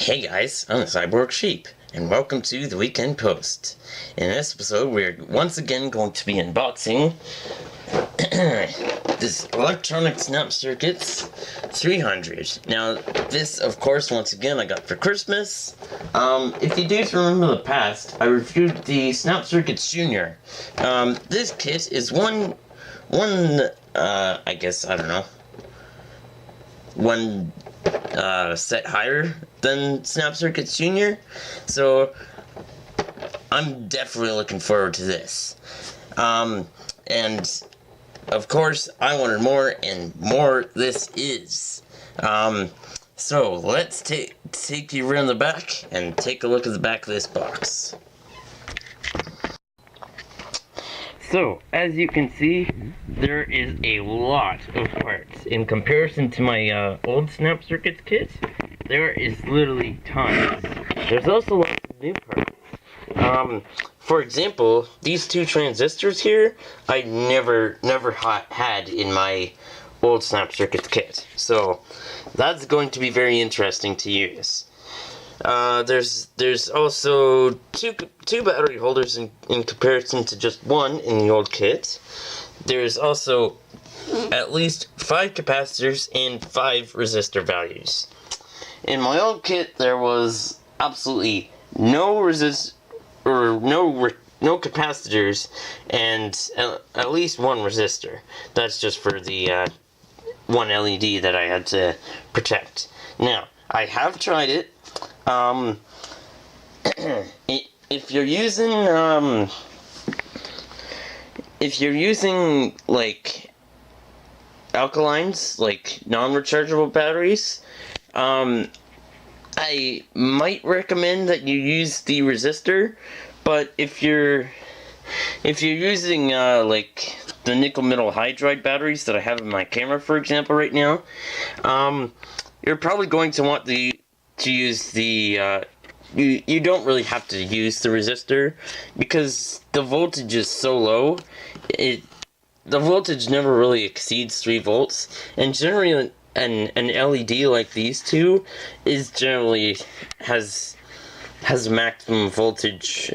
Hey guys, I'm the Cyborg Sheep, and welcome to the Weekend Post. In this episode, we're once again going to be unboxing this electronic snap circuits 300. Now, this, of course, once again, I got for Christmas. If you do remember the past, I reviewed the Snap Circuits Junior. This kit is one set higher than Snap Circuits Junior, so I'm definitely looking forward to this. And of course, I wanted more, and more this is. So let's take you around the back and take a look at the back of this box. So, as you can see, there is a lot of parts. In comparison to my old Snap Circuits kit, there is literally tons. There's also lots of new parts. For example, these two transistors here, I never had in my old Snap Circuits kit. So, that's going to be very interesting to use. There's also two battery holders in comparison to just one in the old kit. There's also at least 5 capacitors and 5 resistor values. In my old kit, there was absolutely no capacitors and at least one resistor. That's just for the one LED that I had to protect. Now, I have tried it. If you're using like alkalines, like non-rechargeable batteries, I might recommend that you use the resistor. But if you're using like the nickel metal hydride batteries that I have in my camera, for example, right now, you're probably going to want to use the you don't really have to use the resistor because the voltage is so low. The voltage never really exceeds 3 volts, and generally an LED like these two is generally has a maximum voltage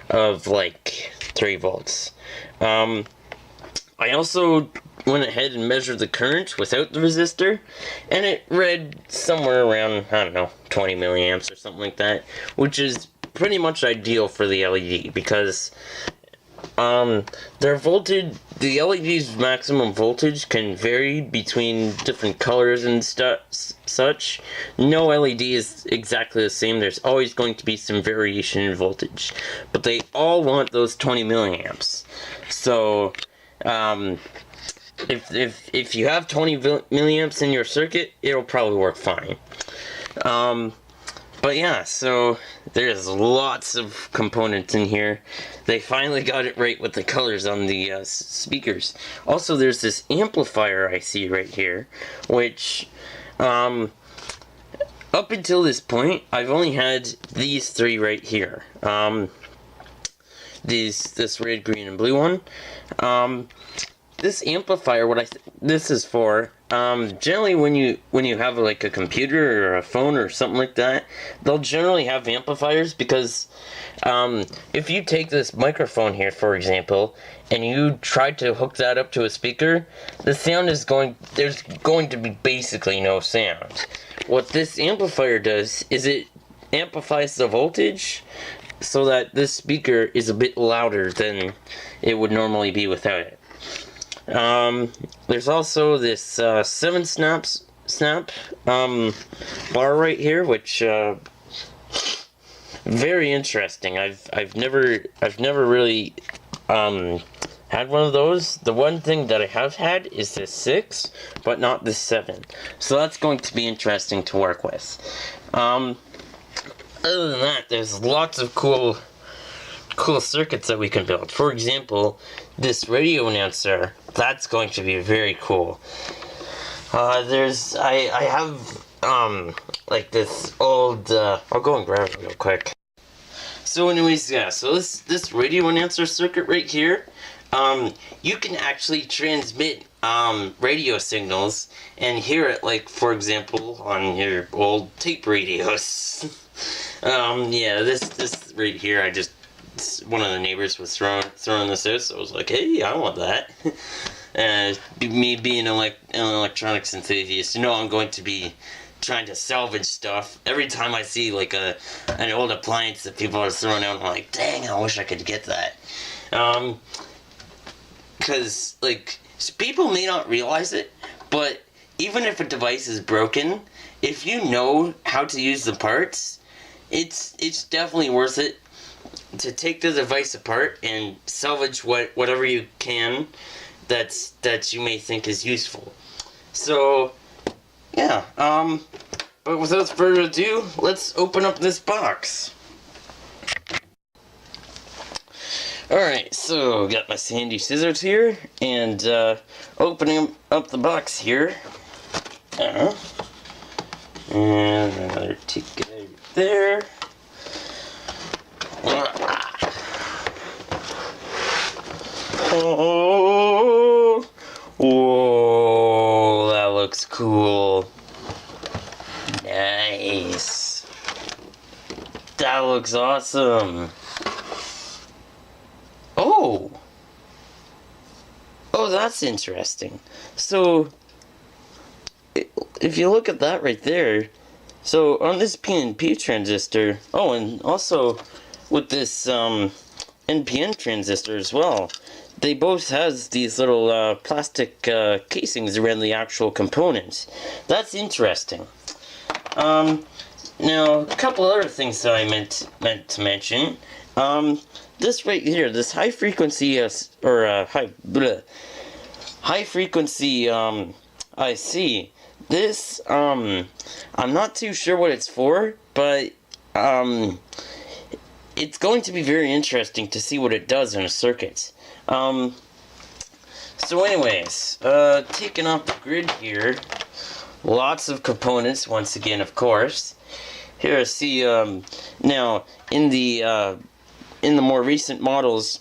of like 3 volts. I also went ahead and measured the current without the resistor, and it read somewhere around, I don't know, 20 milliamps or something like that, which is pretty much ideal for the LED because their voltage, the LED's maximum voltage can vary between different colors and such. No LED is exactly the same. There's always going to be some variation in voltage, but they all want those 20 milliamps. So, if you have 20 milliamps in your circuit, it'll probably work fine. But yeah, so there's lots of components in here. They finally got it right with the colors on the speakers. Also, there's this amplifier I see right here, which up until this point, I've only had these 3 right here. This red, green, and blue one. This amplifier, what this is for, generally when you have like a computer or a phone or something like that, they'll generally have amplifiers because if you take this microphone here, for example, and you try to hook that up to a speaker, the sound is there's going to be basically no sound. What this amplifier does is it amplifies the voltage so that this speaker is a bit louder than it would normally be without it. There's also this 7 snap bar right here, which very interesting. I've never really had one of those. The one thing that I have had is this 6, but not this 7. So that's going to be interesting to work with. Other than that, there's lots of cool circuits that we can build. For example, this radio announcer, that's going to be very cool. I have like this old I'll go and grab it real quick. So anyways, yeah, so this radio announcer circuit right here, you can actually transmit radio signals and hear it, like, for example, on your old tape radios. Yeah, this right here, one of the neighbors was throwing this out, so I was like, hey, I want that. Me being an electronics enthusiast, I'm going to be trying to salvage stuff. Every time I see, like, an old appliance that people are throwing out, I'm like, dang, I wish I could get that. Because, like, people may not realize it, but even if a device is broken, if you know how to use the parts, it's definitely worth it to take the device apart and salvage whatever you can that you may think is useful. So, yeah, but without further ado, let's open up this box. Alright, so got my handy scissors here, and opening up the box here. And another ticket out there. Oh, whoa, that looks cool. Nice. That looks awesome. Oh, that's interesting. So, if you look at that right there, so on this PNP transistor, and also with this NPN transistor as well, they both has these little plastic casings around the actual components. That's interesting. Now, a couple other things that I meant to mention. This right here, this high frequency high frequency IC. This I'm not too sure what it's for, but it's going to be very interesting to see what it does in a circuit. So anyways, taking off the grid here, lots of components once again, of course. Here I see now in the more recent models,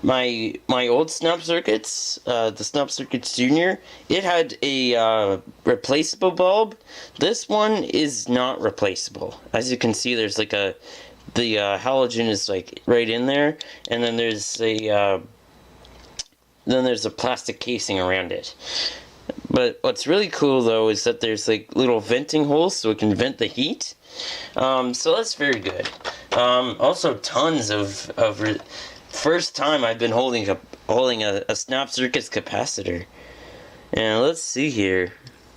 my old snap circuits, the snap circuits junior, it had a replaceable bulb. This one is not replaceable. As you can see, there's like the halogen is like right in there, and then there's a plastic casing around it. But what's really cool though is that there's like little venting holes so it can vent the heat. So that's very good. Also tons of first time I've been holding a snap circuits capacitor. And let's see here.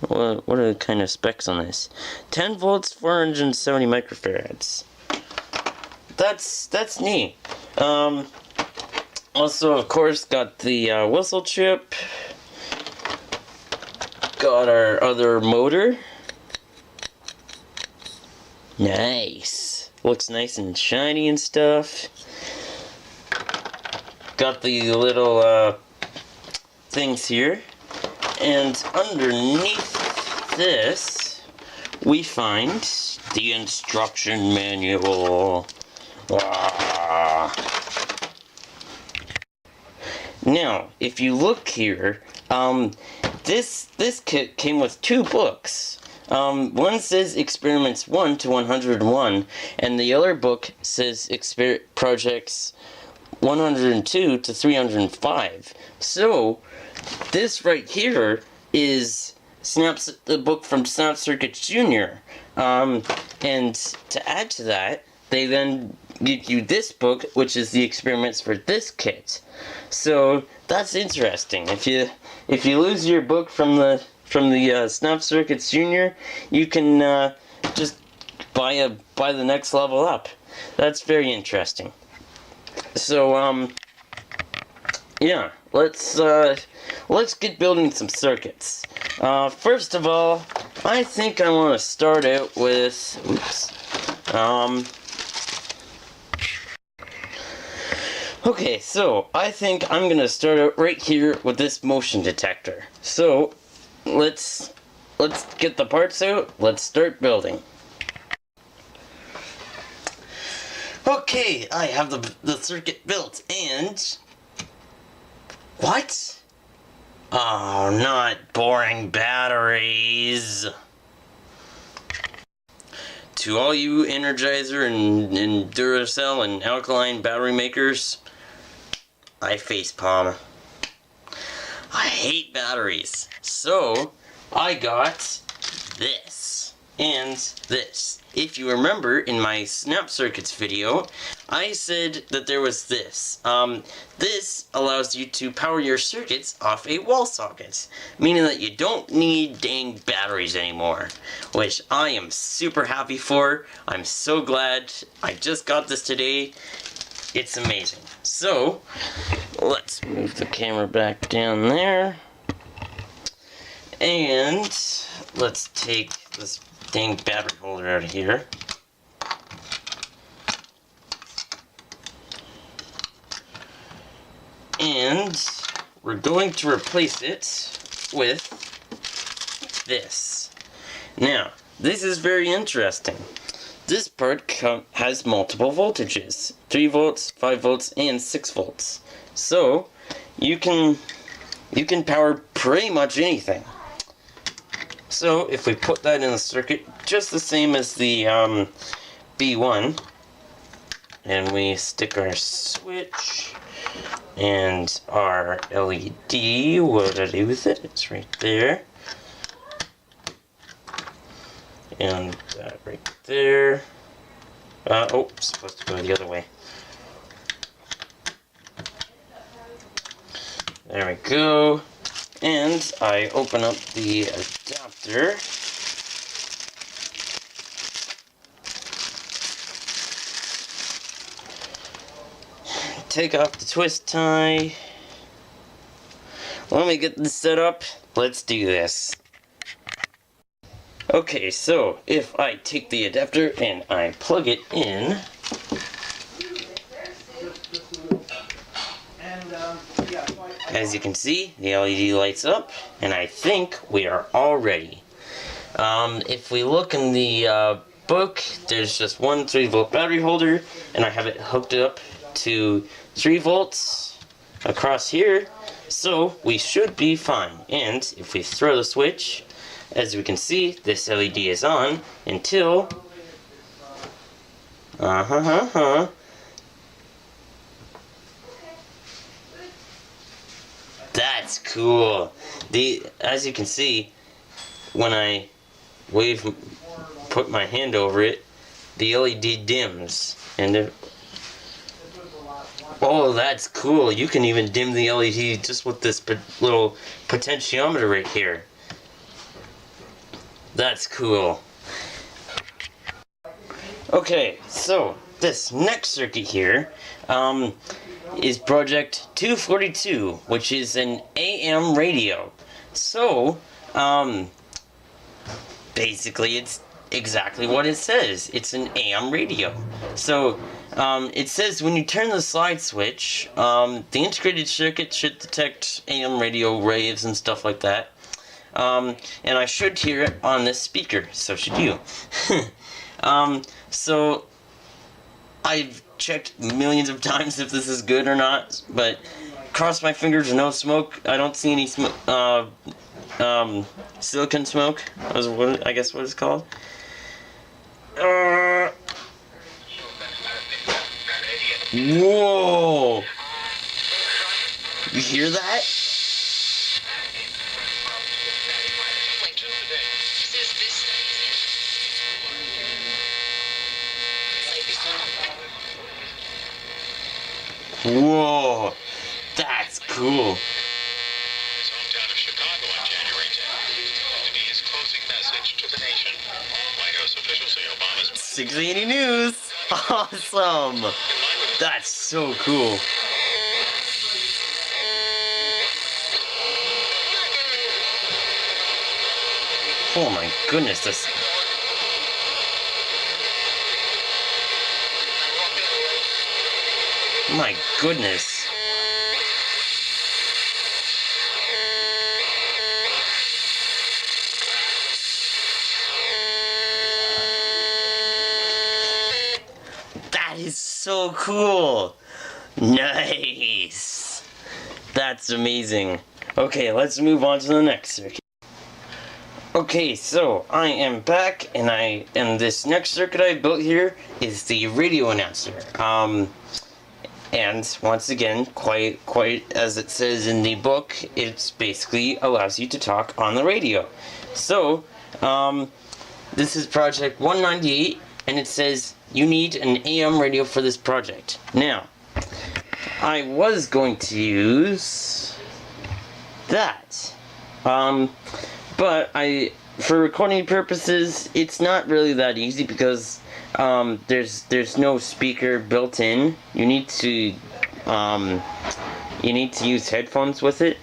What are the kind of specs on this? 10 volts, 470 microfarads. That's neat. Also, of course, got the whistle chip. Got our other motor. Nice. Looks nice and shiny and stuff. Got the little things here. And underneath this, we find the instruction manual. Now, if you look here, this kit came with two books. One says Experiments 1 to 101, and the other book says Projects 102 to 305. So, this right here is the book from Snap Circuits Junior. And to add to that, they then give you this book, which is the experiments for this kit. So that's interesting. If you lose your book from the Snap Circuits Junior, you can just buy the next level up. That's very interesting. So yeah, let's get building some circuits. First of all, I think I want to start out with okay, so I think I'm gonna start out right here with this motion detector. So let's get the parts out. Let's start building. Okay, I have the circuit built, and what? Oh, not boring batteries. To all you Energizer and Duracell and alkaline battery makers, I facepalm. I hate batteries. So, I got this and this. If you remember in my snap circuits video, I said that there was this. This allows you to power your circuits off a wall socket, meaning that you don't need dang batteries anymore, which I am super happy for. I'm so glad I just got this today. It's amazing. So, let's move the camera back down there. And let's take this dang battery holder out of here. And we're going to replace it with this. Now, this is very interesting. This part has multiple voltages. 3 volts, 5 volts, and 6 volts. So, you can power pretty much anything. So, if we put that in the circuit, just the same as the B1, and we stick our switch and our LED, what did I do with it? It's right there. And that right there. Oh, it's supposed to go the other way. There we go. And I open up the adapter. Take off the twist tie. Let me get this set up. Let's do this. Okay, so if I take the adapter and I plug it in, as you can see, the LED lights up, and I think we are all ready. If we look in the book, there's just one 3-volt battery holder, and I have it hooked up to 3 volts across here, so we should be fine. And if we throw the switch, as we can see, this LED is on until That's cool. As you can see, when I put my hand over it, the LED dims, and oh, that's cool. You can even dim the LED just with this little potentiometer right here. That's cool. Okay, so this next circuit here is Project 242, which is an AM radio. So, basically it's exactly what it says. It's an AM radio. So, it says when you turn the slide switch, the integrated circuit should detect AM radio waves and stuff like that. And I should hear it on this speaker, so should you. So, I've checked millions of times if this is good or not, but cross my fingers, no smoke. I don't see any silicon smoke, I guess what it's called. Whoa! You hear that? Whoa, that's cool. His hometown of Chicago on January 10th. Today's closing message to the nation. White House officials say Obama's 680 News. Awesome. That's so cool. Oh my goodness, this. My goodness. That is so cool. Nice. That's amazing. Okay, let's move on to the next circuit. Okay, so I am back, and this next circuit I built here is the radio announcer. And once again, quite as it says in the book, it basically allows you to talk on the radio. So, this is project 198, and it says you need an AM radio for this project. Now, I was going to use that, but for recording purposes, it's not really that easy because there's no speaker built in. You need to use headphones with it.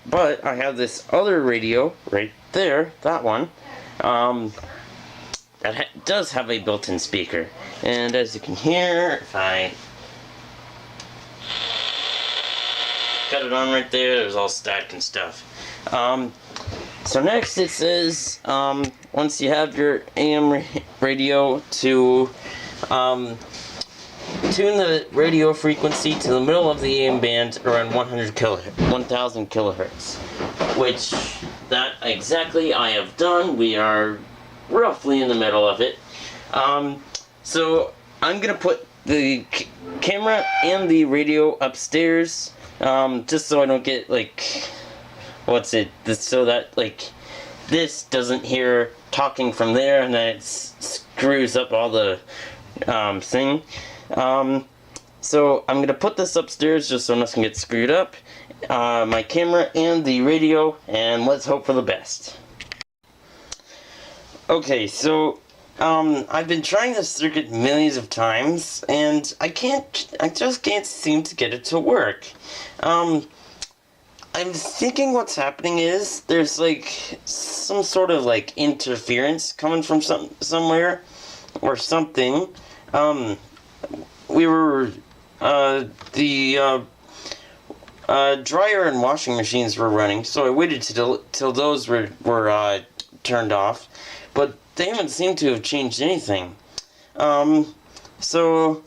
But I have this other radio right there, that one, that does have a built-in speaker. And as you can hear, if I cut it on right there, there's all static and stuff. So next it says, once you have your AM radio, to tune the radio frequency to the middle of the AM band around 1000 kilohertz, which that exactly I have done. We are roughly in the middle of it. So I'm gonna put the camera and the radio upstairs, just so I don't get so that this doesn't hear talking from there and then it screws up all the thing. So I'm gonna put this upstairs just so nothing gets screwed up, my camera and the radio, and let's hope for the best. Okay, so I've been trying this circuit millions of times and I just can't seem to get it to work. I'm thinking what's happening is there's some sort of interference coming from somewhere or something. We were the dryer and washing machines were running, so I waited till those were turned off, but they haven't seemed to have changed anything. So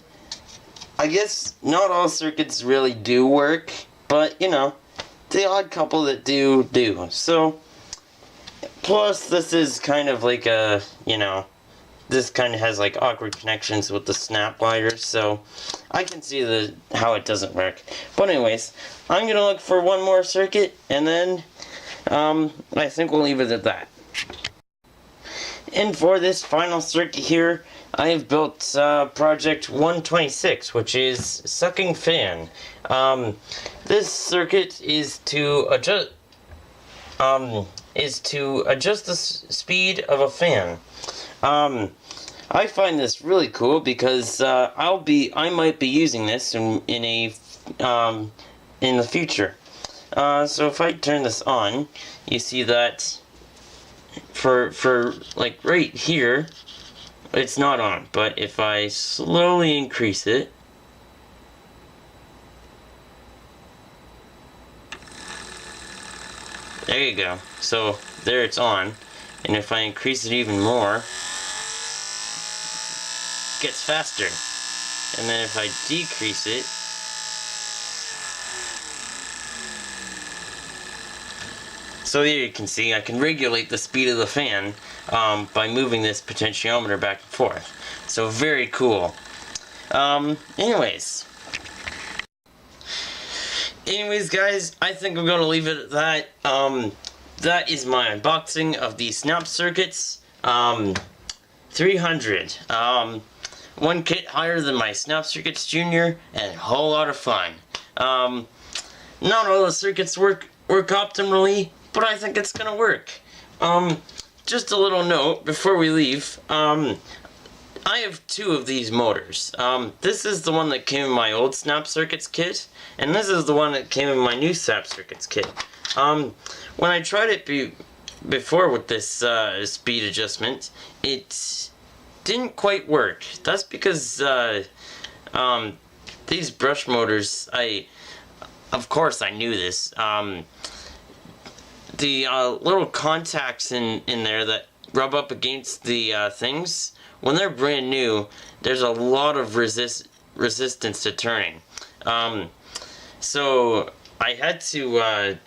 I guess not all circuits really do work, but the odd couple that do. So, plus this is kind of this kind of has awkward connections with the snap wires, so I can see how it doesn't work. But anyways, I'm gonna look for one more circuit, and then I think we'll leave it at that. And for this final circuit here, I have built project 126, which is sucking fan. This circuit is to adjust the speed of a fan. I find this really cool because I might be using this in the future. So if I turn this on, you see that for right here, it's not on. But if I slowly increase it, there you go. So there it's on, and if I increase it even more, it gets faster. And then if I decrease it, so there you can see I can regulate the speed of the fan by moving this potentiometer back and forth. So very cool. Anyways guys, I think I'm going to leave it at that. That is my unboxing of the Snap Circuits 300. One kit higher than my Snap Circuits Junior, and a whole lot of fun. Not all the circuits work optimally, but I think it's gonna work. Just a little note before we leave. I have two of these motors. This is the one that came in my old Snap Circuits kit, and this is the one that came in my new Snap Circuits kit. When I tried it before with this speed adjustment, it didn't quite work. That's because these brush motors, of course I knew this. The little contacts in there that rub up against the things, when they're brand new, there's a lot of resistance to turning. So I had to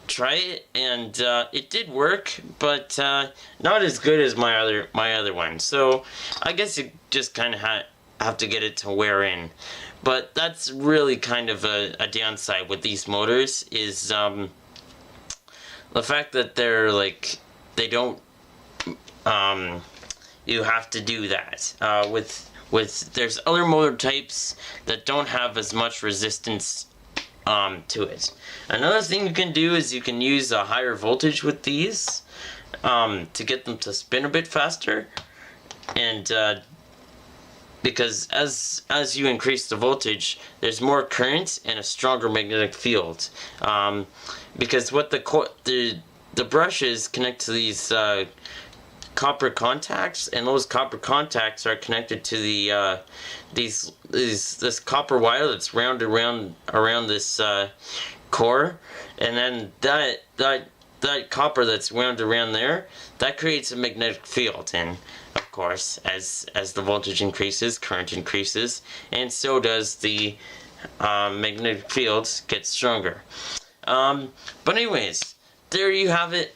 try it, and it did work, but not as good as my other one. So I guess you just kind of have to get it to wear in. But that's really kind of a downside with these motors, is the fact that they're like, they don't, you have to do that. With there's other motor types that don't have as much resistance to it. Another thing you can do is you can use a higher voltage with these to get them to spin a bit faster, and because as you increase the voltage, there's more current and a stronger magnetic field. Because what the brushes connect to these copper contacts, and those copper contacts are connected to the this copper wire that's round around this core, and then that copper that's wound around there, that creates a magnetic field, and of course as the voltage increases, current increases, and so does the magnetic fields get stronger. But anyways, there you have it.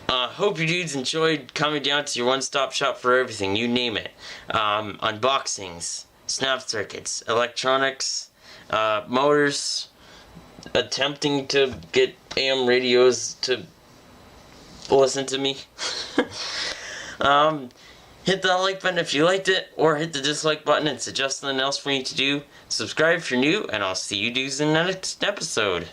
Hope you dudes enjoyed coming down to your one-stop shop for everything, you name it. Unboxings, snap circuits, electronics, motors, attempting to get AM radios to listen to me. Hit that like button if you liked it, or hit the dislike button and suggest something else for me to do. Subscribe if you're new, and I'll see you dudes in the next episode.